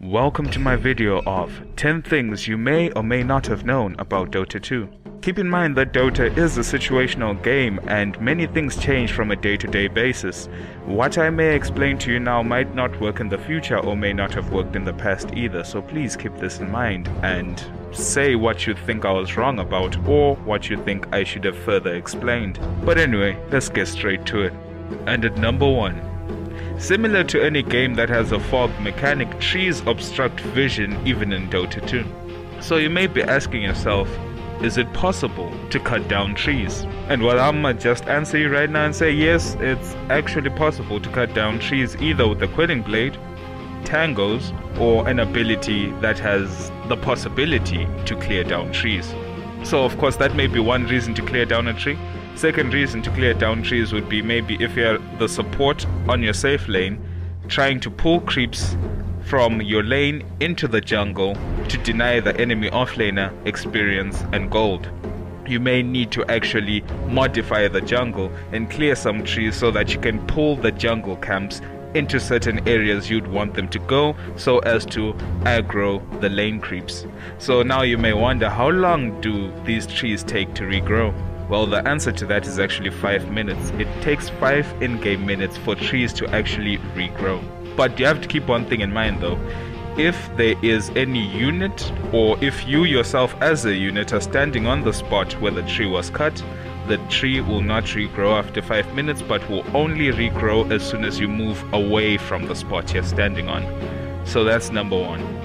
Welcome to my video of 10 things you may or may not have known about Dota 2. Keep in mind that Dota is a situational game and many things change from a day-to-day basis. What I may explain to you now might not work in the future or may not have worked in the past either, so please keep this in mind and say what you think I was wrong about or what you think I should have further explained. But anyway, let's get straight to it. And at number 1. Similar to any game that has a fog mechanic, trees obstruct vision even in Dota 2. So you may be asking yourself, is it possible to cut down trees? And well, I'ma just answer you right now and say yes, it's actually possible to cut down trees either with a quelling blade, tangos, or an ability that has the possibility to clear down trees. So of course that may be one reason to clear down a tree. Second reason to clear down trees would be maybe if you're the support on your safe lane, trying to pull creeps from your lane into the jungle to deny the enemy offlaner experience and gold. You may need to actually modify the jungle and clear some trees so that you can pull the jungle camps into certain areas you'd want them to go so as to aggro the lane creeps. So now you may wonder, how long do these trees take to regrow? Well, the answer to that is actually 5 minutes. It takes 5 in-game minutes for trees to actually regrow. But you have to keep one thing in mind though. If there is any unit, or if you yourself as a unit are standing on the spot where the tree was cut, the tree will not regrow after 5 minutes, but will only regrow as soon as you move away from the spot you're standing on. So that's number 1.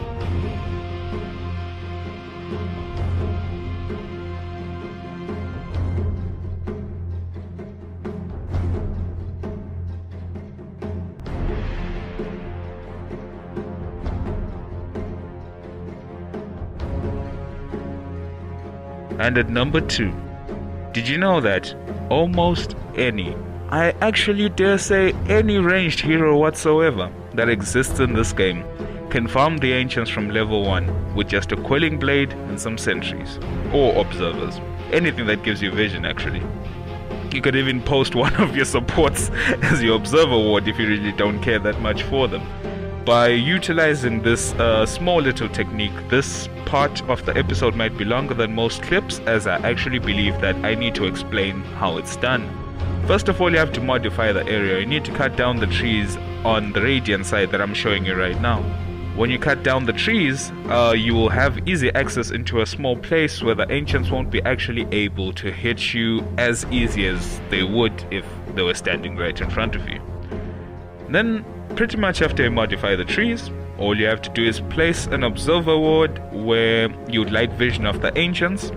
And at number 2, did you know that almost any, I actually dare say any ranged hero whatsoever that exists in this game can farm the ancients from level 1 with just a quelling blade and some sentries or observers, anything that gives you vision actually. You could even post one of your supports as your observer ward if you really don't care that much for them. By utilizing this small little technique, this part of the episode might be longer than most clips, as I actually believe that I need to explain how it's done. First of all, you have to modify the area. You need to cut down the trees on the radiant side that I'm showing you right now. When you cut down the trees, you will have easy access into a small place where the ancients won't be actually able to hit you as easy as they would if they were standing right in front of you. Then, pretty much after you modify the trees, all you have to do is place an observer ward where you'd like vision of the ancients,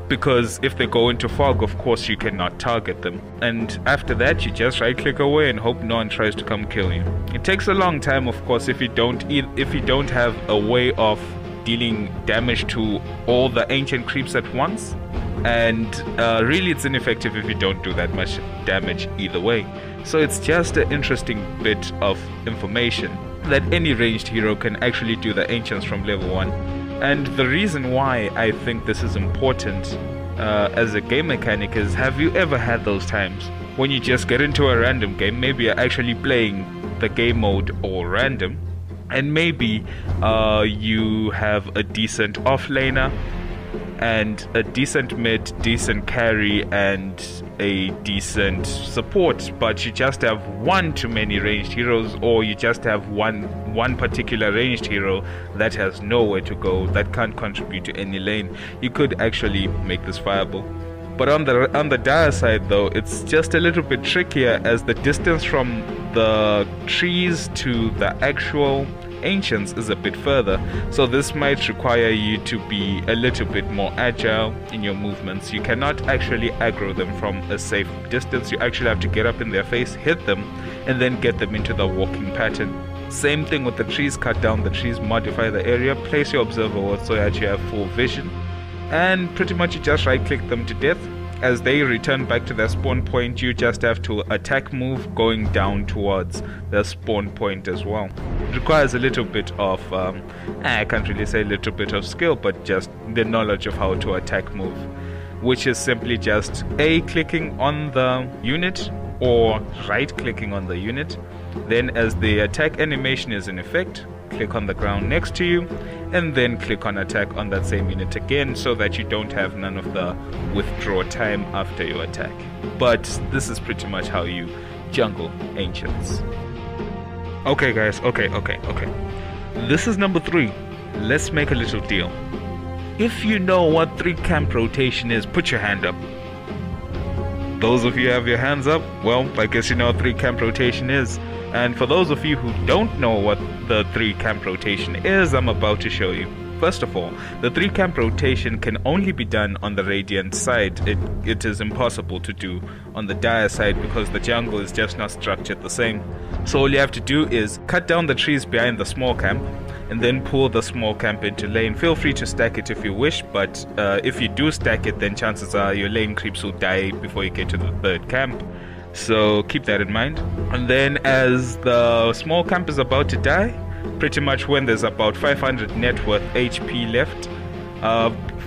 because if they go into fog, of course you cannot target them. And after that, you just right click away and hope no one tries to come kill you. It takes a long time, of course, if you don't have a way of dealing damage to all the ancient creeps at once, and really it's ineffective if you don't do that much damage either way. So it's just an interesting bit of information that any ranged hero can actually do the ancients from level 1. And the reason why I think this is important as a game mechanic is, have you ever had those times when you just get into a random game, maybe you're actually playing the game mode all random, and maybe you have a decent offlaner and a decent mid, decent carry, and a decent support, but you just have one too many ranged heroes, or you just have one particular ranged hero that has nowhere to go, that can't contribute to any lane. You could actually make this viable. But on the dire side though, it's just a little bit trickier, as the distance from the trees to the actual ancients is a bit further, so this might require you to be a little bit more agile in your movements. You cannot actually aggro them from a safe distance. You actually have to get up in their face, hit them, and then get them into the walking pattern. Same thing with the trees. Cut down the trees, modify the area, place your observer ward so that you have full vision, and pretty much you just right click them to death. As they return back to their spawn point, you just have to attack move going down towards their spawn point as well. It requires a little bit of, I can't really say a little bit of skill, but just the knowledge of how to attack move, which is simply just clicking on the unit or right clicking on the unit. Then as the attack animation is in effect, click on the ground next to you, and then click on attack on that same unit again, so that you don't have none of the withdraw time after your attack. But this is pretty much how you jungle ancients. Okay guys, okay. This is number 3. Let's make a little deal. If you know what 3 camp rotation is, put your hand up. Those of you who have your hands up, well, I guess you know what 3 camp rotation is. And for those of you who don't know what the 3 camp rotation is, I'm about to show you. First of all, the 3 camp rotation can only be done on the Radiant side. It is impossible to do on the Dire side because the jungle is just not structured the same. So all you have to do is cut down the trees behind the small camp and then pull the small camp into lane. Feel free to stack it if you wish, but if you do stack it, then chances are your lane creeps will die before you get to the 3rd camp. So keep that in mind. And then as the small camp is about to die, pretty much when there's about 500 net worth HP left,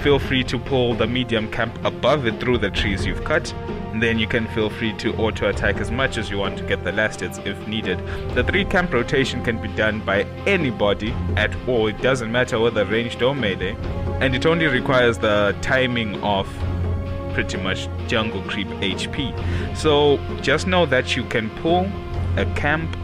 feel free to pull the medium camp above it through the trees you've cut. And then you can feel free to auto attack as much as you want to get the last hits if needed. The 3 camp rotation can be done by anybody at all. It doesn't matter whether ranged or melee, and it only requires the timing of pretty much jungle creep HP. So just know that you can pull a camp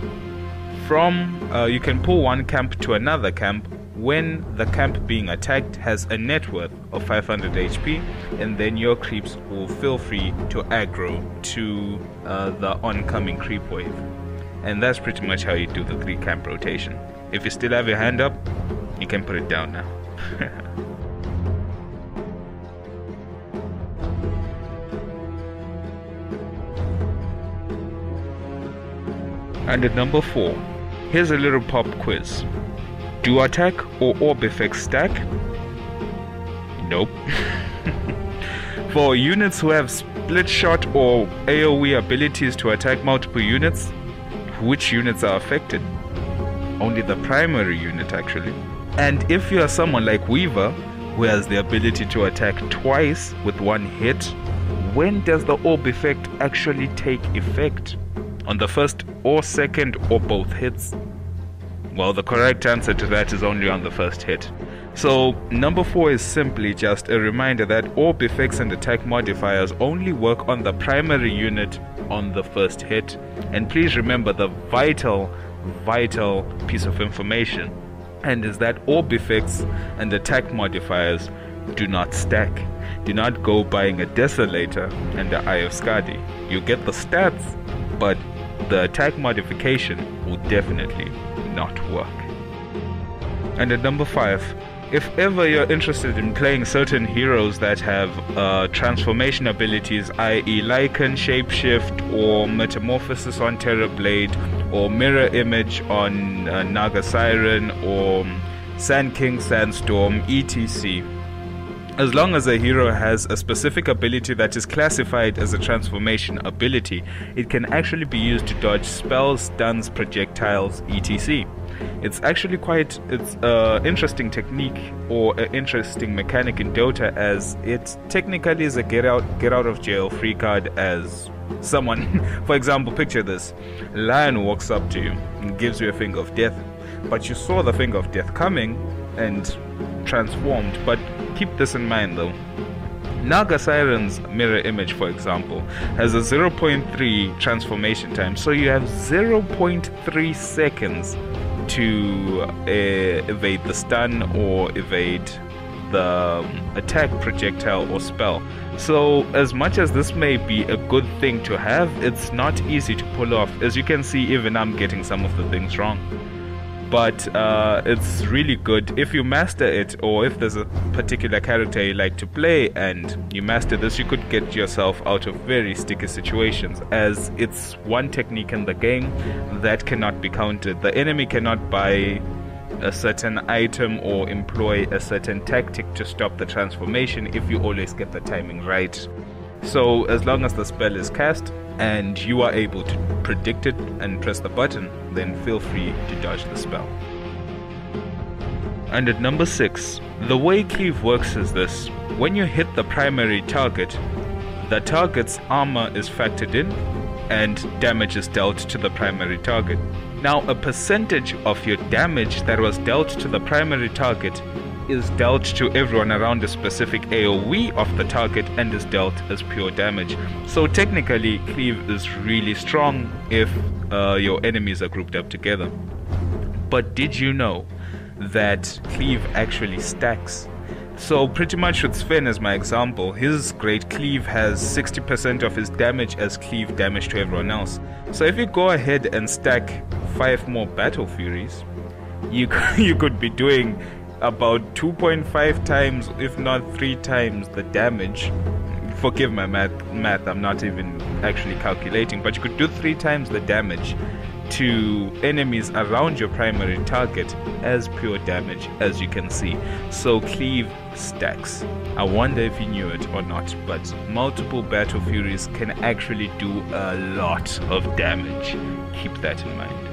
from you can pull one camp to another camp when the camp being attacked has a net worth of 500 HP, and then your creeps will feel free to aggro to the oncoming creep wave. And that's pretty much how you do the 3 camp rotation. If you still have your hand up, you can put it down now. And at number 4, here's a little pop quiz. Do attack or orb effects stack? Nope. For units who have split shot or AoE abilities to attack multiple units, which units are affected? Only the primary unit actually. And if you are someone like Weaver, who has the ability to attack twice with 1 hit, when does the orb effect actually take effect? On the 1st or 2nd or both hits? Well, the correct answer to that is only on the 1st hit. So number 4 is simply just a reminder that orb effects and attack modifiers only work on the primary unit on the 1st hit. And please remember the vital piece of information, and is that orb effects and attack modifiers do not stack. Do not go buying a Desolator and the Eye of Skadi. You get the stats, but the attack modification will definitely not work. And at number 5, if ever you're interested in playing certain heroes that have transformation abilities, i.e. Lycan, Shapeshift, or Metamorphosis on Terrorblade, or Mirror Image on Naga Siren, or Sand King Sandstorm, etc. As long as a hero has a specific ability that is classified as a transformation ability, it can actually be used to dodge spells, stuns, projectiles, etc. It's actually quite interesting technique or an interesting mechanic in Dota, as it technically is a get out of jail free card. As someone, for example, picture this: Lion walks up to you and gives you a finger of death, but you saw the finger of death coming and transformed. But keep this in mind though, Naga Siren's Mirror Image, for example, has a 0.3 transformation time, so you have 0.3 seconds to evade the stun or evade the attack, projectile, or spell. So as much as this may be a good thing to have, it's not easy to pull off. As you can see, even I'm getting some of the things wrong. But it's really good if you master it, or if there's a particular character you like to play and you master this, you could get yourself out of very sticky situations, as it's one technique in the game that cannot be countered. The enemy cannot buy a certain item or employ a certain tactic to stop the transformation if you always get the timing right. So as long as the spell is cast and you are able to predict it and press the button, then feel free to dodge the spell. And at number 6, the way Cleve works is this: when you hit the primary target, the target's armor is factored in and damage is dealt to the primary target. Now, a percentage of your damage that was dealt to the primary target is dealt to everyone around a specific AoE of the target and is dealt as pure damage. So technically, Cleve is really strong if your enemies are grouped up together. But did you know that Cleve actually stacks? So pretty much with Sven as my example, his great Cleve has 60% of his damage as Cleve damage to everyone else. So if you go ahead and stack 5 more Battle Furies, you could be doing about 2.5 times, if not 3 times the damage. Forgive my math, I'm not even actually calculating, but you could do 3 times the damage to enemies around your primary target as pure damage, as you can see. So Cleve stacks. I wonder if you knew it or not, but multiple Battle Furies can actually do a lot of damage. Keep that in mind.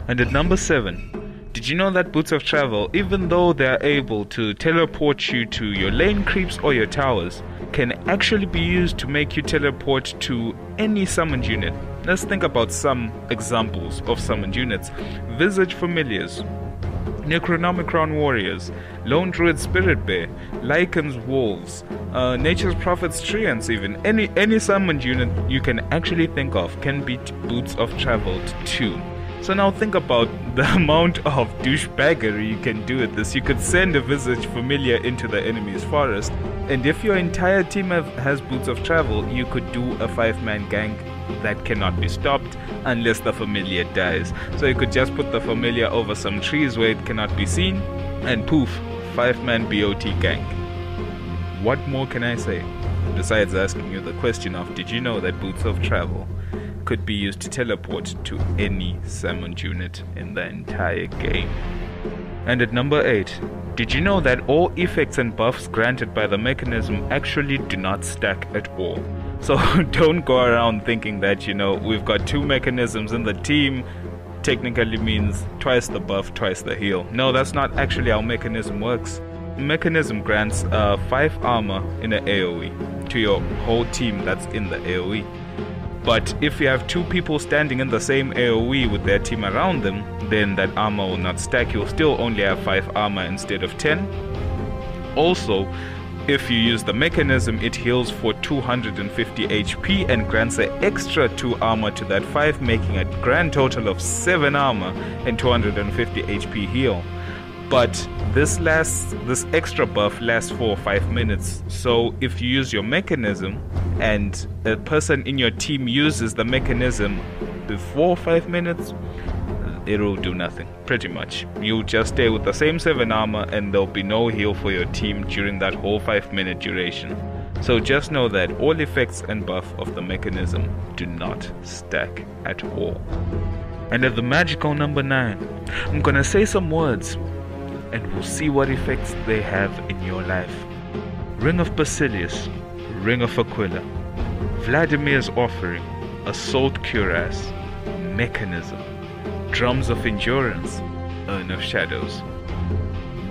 And at number 7, did you know that Boots of Travel, even though they are able to teleport you to your lane creeps or your towers, can actually be used to make you teleport to any summoned unit? Let's think about some examples of summoned units. Visage Familiars, Necronomicron Warriors, Lone Druid Spirit Bear, Lycan's Wolves, Nature's Prophets Treants, even any summoned unit you can actually think of can be Boots of Travel too. So now think about the amount of douchebaggery you can do with this. You could send a Visage Familiar into the enemy's forest, and if your entire team has Boots of Travel, you could do a 5-man gank that cannot be stopped unless the Familiar dies. So you could just put the Familiar over some trees where it cannot be seen, and poof, 5-man BOT gank. What more can I say? Besides asking you the question of, did you know that Boots of Travel could be used to teleport to any summoned unit in the entire game? And at number 8, did you know that all effects and buffs granted by the mechanism actually do not stack at all? So don't go around thinking that, we've got 2 mechanisms in the team, technically means twice the buff, twice the heal. No, that's not actually how mechanism works. Mechanism grants 5 armor in an AoE to your whole team that's in the AoE. But if you have 2 people standing in the same AoE with their team around them, then that armor will not stack. You'll still only have 5 armor instead of 10. Also, if you use the mechanism, it heals for 250 HP and grants an extra 2 armor to that 5, making a grand total of 7 armor and 250 HP heal. But this extra buff lasts for 5 minutes. So if you use your mechanism and a person in your team uses the mechanism before 5 minutes, it will do nothing, pretty much. You'll just stay with the same 7 armor and there'll be no heal for your team during that whole 5-minute duration. So just know that all effects and buff of the mechanism do not stack at all. And at the magical number 9, I'm gonna say some words and we'll see what effects they have in your life. Ring of Basilius, Ring of Aquila, Vladimir's Offering, Assault Cuirass, Mechanism, Drums of Endurance, Urn of Shadows.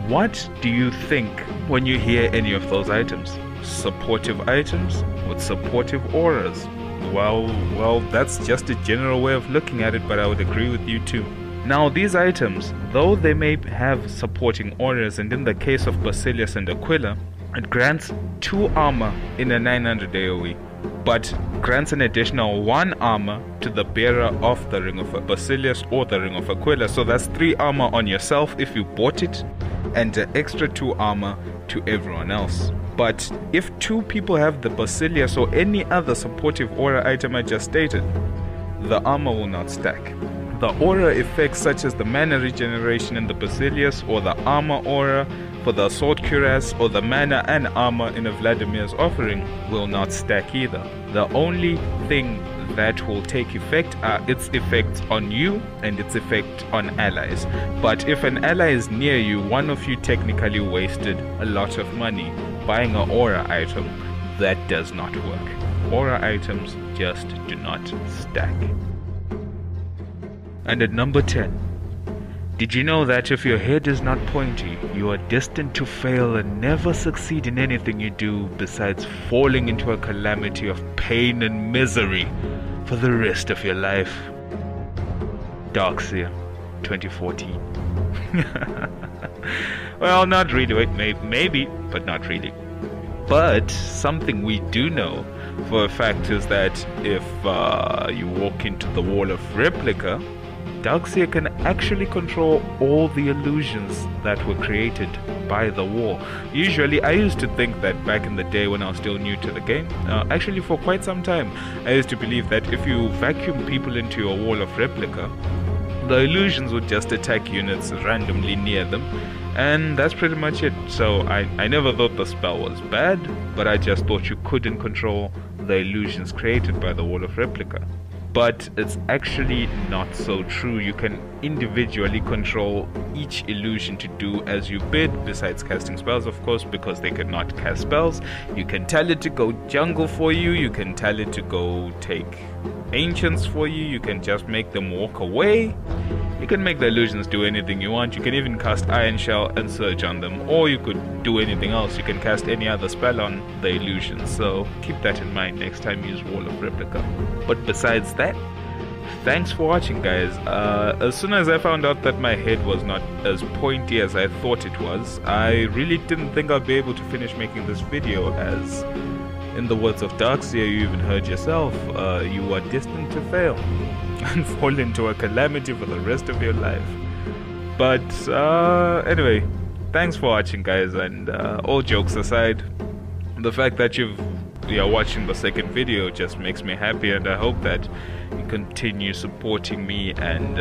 What do you think when you hear any of those items? Supportive items with supportive auras? Well, that's just a general way of looking at it, but I would agree with you too. Now these items, though they may have supporting auras, and in the case of Basilius and Aquila, it grants 2 armor in a 900 AoE, but grants an additional 1 armor to the bearer of the Ring of Basilius or the Ring of Aquila. So that's 3 armor on yourself if you bought it, and an extra 2 armor to everyone else. But if 2 people have the Basilius or any other supportive aura item I just stated, the armor will not stack. The aura effects such as the mana regeneration in the Basilius or the armor aura for the Assault Cuirass or the mana and armor in a Vladimir's Offering will not stack either. The only thing that will take effect are its effects on you and its effect on allies. But if an ally is near you, one of you technically wasted a lot of money buying an aura item. That does not work. Aura items just do not stack. And at number 10, Did you know that if your head is not pointy, you are destined to fail and never succeed in anything you do besides falling into a calamity of pain and misery for the rest of your life? Darkseer, 2014. Well, not really. Wait, maybe, but not really. But something we do know for a fact is that if you walk into the wall of replica, Darkseer can actually control all the illusions that were created by the wall. Usually, I used to think that back in the day when I was still new to the game, actually for quite some time, I used to believe that if you vacuum people into your wall of replica, the illusions would just attack units randomly near them, and that's pretty much it. So I never thought the spell was bad, but I just thought you couldn't control the illusions created by the wall of replica. But it's actually not so true. You can individually control each illusion to do as you bid, besides casting spells, of course, because they cannot cast spells. You can tell it to go jungle for you, you can tell it to go take ancients for you, you can just make them walk away. You can make the illusions do anything you want. You can even cast Iron Shell and Surge on them, or you could do anything else. You can cast any other spell on the illusions, so keep that in mind next time you use Wall of Replica. But besides that, thanks for watching, guys. As soon as I found out that my head was not as pointy as I thought it was, I really didn't think I'd be able to finish making this video, as in the words of Darkseer, you even heard yourself, you are destined to fail and fall into a calamity for the rest of your life. But anyway, thanks for watching, guys, and all jokes aside, the fact that you're watching the second video just makes me happy, and I hope that you continue supporting me, and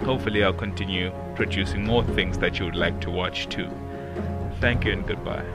hopefully I'll continue producing more things that you would like to watch too. Thank you and goodbye.